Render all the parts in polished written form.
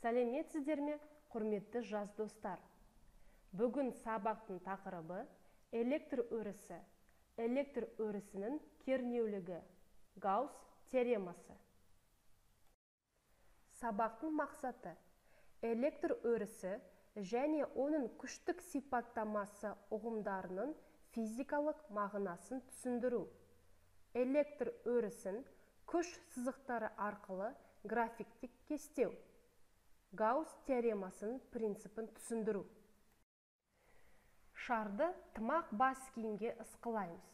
Сәлеметсіздер ме, құрметті жас достар? Бүгін сабақтың тақырыбы электр өрісі, электр өрісінің кернеулігі, Гаусс теоремасы. Сабақтың мақсаты электр өрісі және оның күштік сипаттамасы ұғымдарының физикалық мағынасын түсіндіру. Электр өрісін күш сызықтары арқылы графиктік кестеу. Гаусс теоремасының принципін түсіндіру. Шарды тымақ бас киімге ысқылаймыз.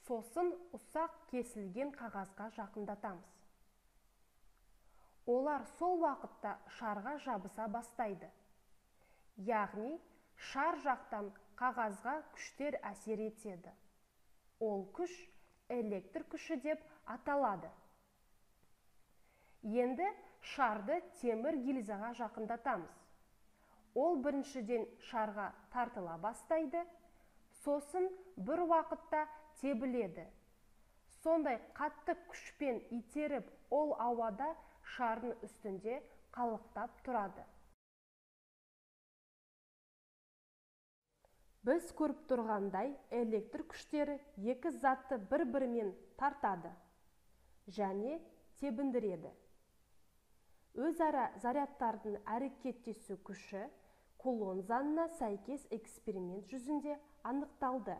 Сосын ұсақ кесілген қағазға жақындатамыз. Олар сол уақытта шарға жабыса бастайды. Яғни, шар жақтан қағазға күштер әсер етеді. Ол күш электр күші деп аталады. Енді шарды темір гильзаға жақындатамыз. Ол біріншіден шарға тартыла бастайды, сосын бір уақытта тебіледі. Сондай қатты күшпен итеріп, ол ауада шардың үстінде қалықтап тұрады. Біз көріп тұрғандай, электр күштері екі затты бір-бірімен тартады және тебіндіреді. Өзара зарядтардың әрекеттесу күші Кулон заңына сәйкес эксперимент жүзінде анықталды.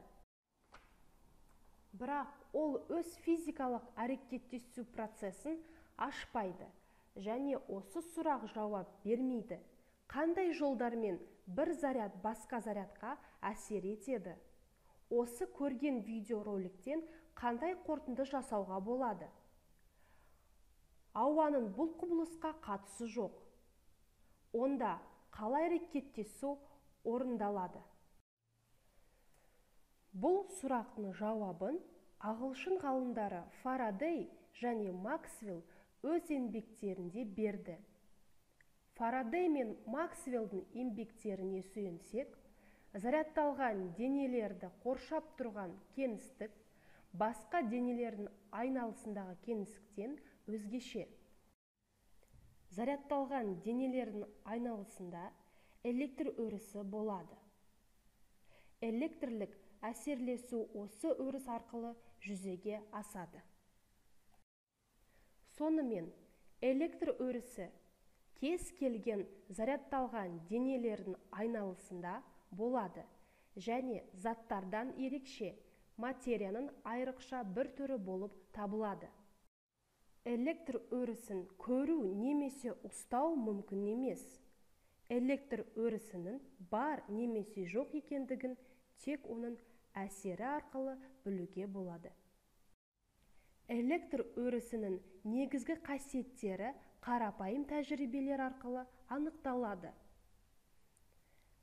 Бірақ ол өз физикалық әрекеттесу процесін ашпайды және осы сұрақ жауап бермейді. Қандай жолдармен бір заряд басқа зарядқа әсер етеді? Осы көрген видеороликтен қандай қорытынды жасауға болады? Ауаның бұл құбылысқа қатысы жоқ. Онда қалай әрекеттесу орындалады? Бұл сұрақтың жауабын ағылшын ғалымдары Фарадей және Максвелл өз еңбектерінде берді. Фарадей мен Максвеллдің еңбектеріне сүйенсек, зарядталған денелерді қоршап тұрған кеңістік басқа денелердің айналысындағы кеңістіктен өзгеше. Зарядталған денелердің айналысында электр өрісі болады. Электрлік әсерлесу осы өріс арқылы жүзеге асады. Сонымен, электр өрісі кез келген зарядталған денелердің айналысында болады және заттардан ерекше материяның айрықша бір түрі болып табылады. Электр өрісін көру немесе ұстау мүмкін емес. Электр өрісінің бар немесе жоқ екендігін тек оның әсері арқылы білуге болады. Электр өрісінің негізгі қасиеттері қарапайым тәжірибелер арқылы анықталады.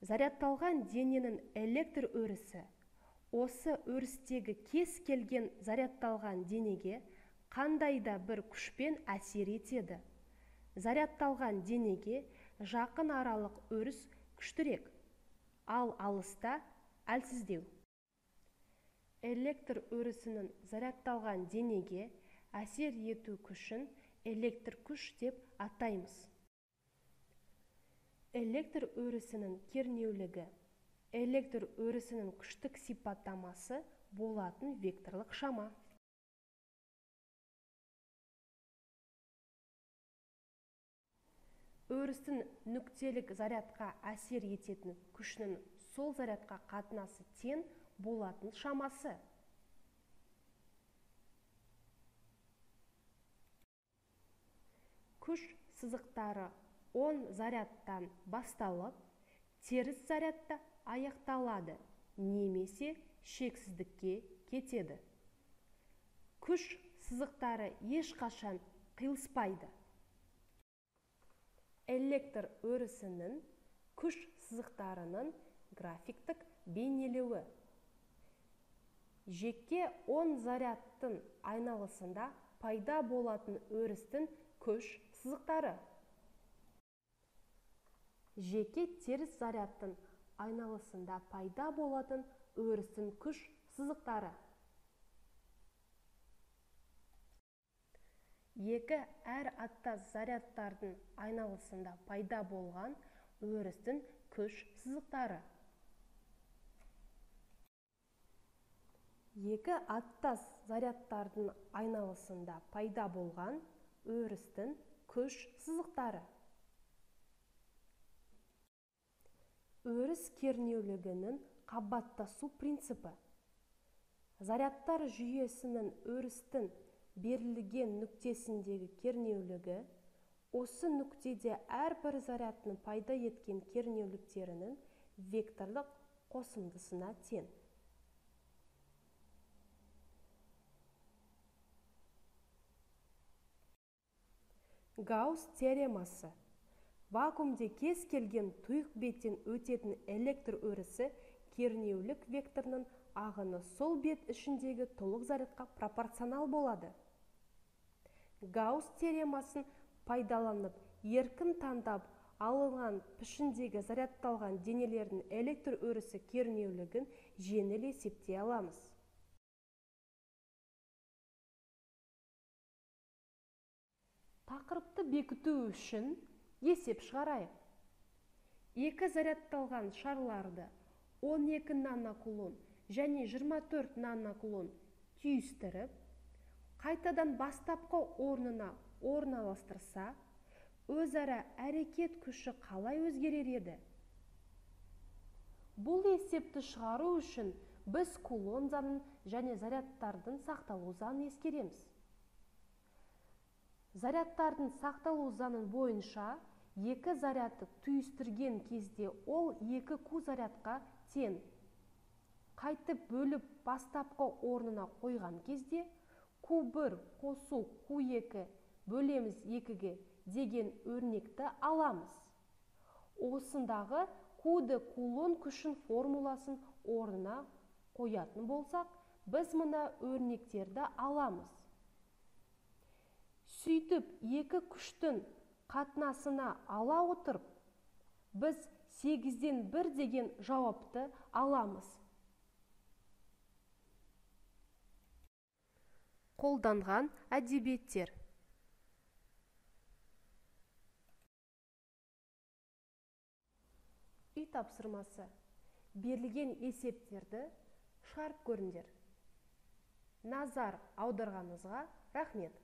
Зарядталған дененің электр өрісі осы өрістегі кез келген зарядталған денеге қандай да бір күшпен әсер етеді. Зарядталған денеге жақын аралық өріс күштірек, ал алыста әлсіздеу. Электр өрісінің зарядталған денеге әсер ету күшін электр күш деп атаймыз. Электр өрісінің кернеулігі электр өрісінің күштік сипаттамасы болатын векторлық шама. Өрістің нүктелік зарядқа әсер ететін күшінің сол зарядқа қатынасы тең болатын шамасы. Күш сызықтары 10 зарядтан басталып, теріс зарядта аяқталады немесе шексіздікке кетеді. Күш сызықтары ешқашан қиылыспайды. Электр өрісінің күш сызықтарының графиктік бейнелеуі. Жеке 10 зарядтың айналысында пайда болатын өрістің күш сызықтары. Жеке теріс зарядтың айналысында пайда болатын өрістің күш сызықтары. Екі әр аттас зарядтардың айналысында пайда болған өрістің күш сызықтары. Екі аттас зарядтардың айналысында пайда болған өрістің күш сызықтары. Өріс кернеулігінің қабаттасу принципі. Зарядтар жүйесінің өрістің берілген нүктесіндегі кернеулігі осы нүктеде әрбір зарядтың пайда еткен кернеуліктерінің векторлық қосындысына тең. Гаусс теоремасы. Вакуумде кез келген тұйық беттен өтетін электр өрісі кернеулік векторының ағыны сол бет ішіндегі толық зарядқа пропорционал болады. Гаусс теоремасын пайдаланып, еркін таңдап алынған пішіндегі зарядталған денелердің электр өрісі кернеулігін жеңіл есептей аламыз. Тақырыпты бекіту үшін есеп шығарайық. Екі зарядталған шарларды 12 нанокулон және 24 нанокулон түйістіріп, қайтадан бастапқы орнына орналастырса, өзара әрекет күші қалай өзгерер еді? Бұл есепті шығару үшін біз кулон заңын және зарядтардың сақталу заңын ескереміз. Зарядтардың сақталу заңын бойынша екі зарядты түйістірген кезде ол екі ку зарядқа тең. Қайтып бөліп бастапқы орнына қойған кезде Q1 қосу Q2 бөлеміз 2-ге деген өрнекті аламыз. Осындағы Q-ді кулон күшін формуласын орнына қоятын болсақ, біз мына өрнектерді аламыз. Сөйтіп, екі күштің қатынасына ала отырып, біз 8-ден 1 деген жауапты аламыз. Қолданған әдебиеттер. Үй тапсырмасы. Берілген есептерді шығарып көріңдер. Назар аударғаныңызға рахмет.